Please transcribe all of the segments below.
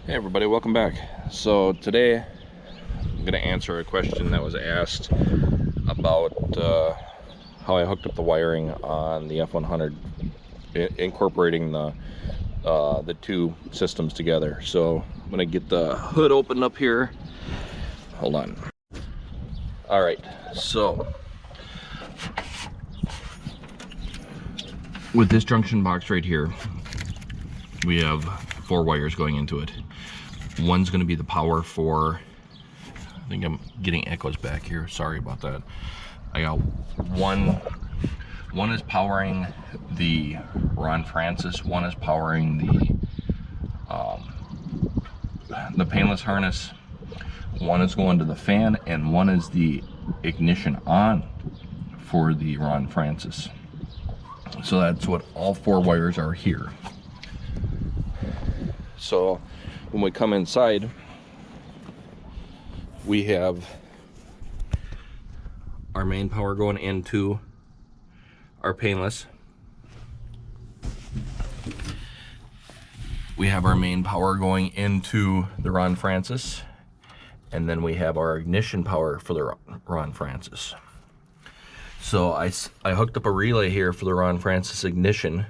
Hey everybody, welcome back. So today I'm going to answer a question that was asked about how I hooked up the wiring on the F100, incorporating the two systems together. So I'm going to get the hood opened up here. Hold on. All right, so with this junction box right here, we have 4 wires going into it. One's going to be the power for, I think I'm getting echoes back here, sorry about that. I got one is powering the Ron Francis, one is powering the Painless harness, one is going to the fan, and one is the ignition on for the Ron Francis. So that's what all 4 wires are here. So when we come inside, we have our main power going into our Painless. We have our main power going into the Ron Francis, and then we have our ignition power for the Ron Francis. So I hooked up a relay here for the Ron Francis ignition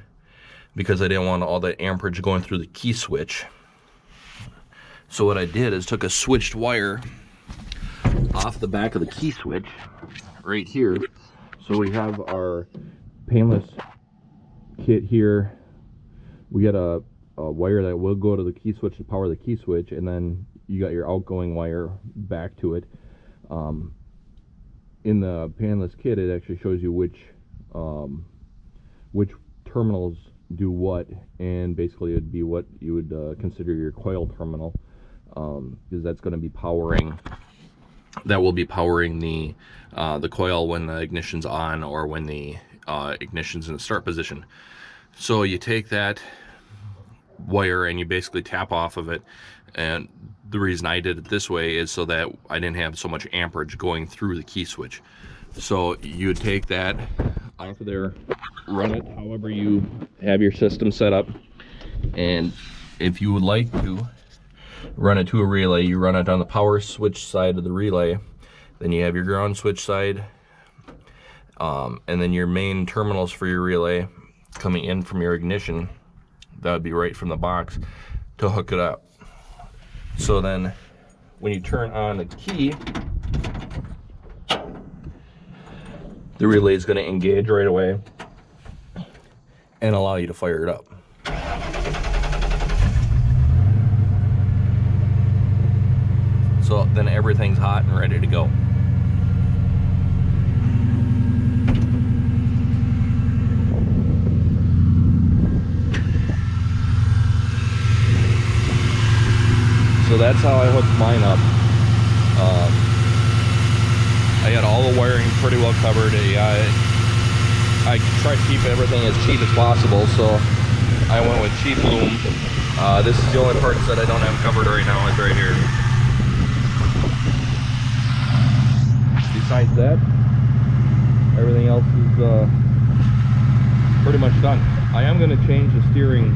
because I didn't want all that amperage going through the key switch. So what I did is took a switched wire off the back of the key switch right here. So we have our Painless kit here. We got a wire that will go to the key switch to power the key switch, and then you got your outgoing wire back to it. In the Painless kit, it actually shows you which terminals do what, and basically it'd be what you would consider your coil terminal, because that's going to be powering, that will be powering the coil when the ignition's on or when the ignition's in the start position. So you take that wire and you basically tap off of it, and the reason I did it this way is so that I didn't have so much amperage going through the key switch. So you would take that off of there, run it however you have your system set up, and if you would like to run it to a relay, you run it on the power switch side of the relay, then you have your ground switch side, and then your main terminals for your relay coming in from your ignition. That would be right from the box to hook it up. So then when you turn on the key, the relay is going to engage right away and allow you to fire it up. So then everything's hot and ready to go. So that's how I hooked mine up. I had all the wiring pretty well covered. I tried to keep everything as cheap as possible, so I went with cheap loom. This is the only parts that I don't have covered right now, like right here. Besides that, everything else is pretty much done. I am going to change the steering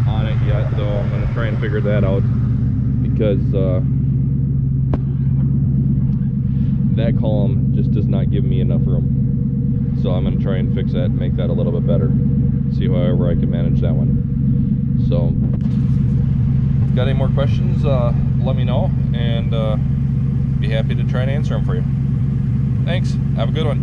on it yet, though. I'm going to try and figure that out, because that column just does not give me enough room. So I'm going to try and fix that and make that a little bit better. See however I can manage that one. So, got any more questions, let me know, and be happy to try and answer them for you. Thanks. Have a good one.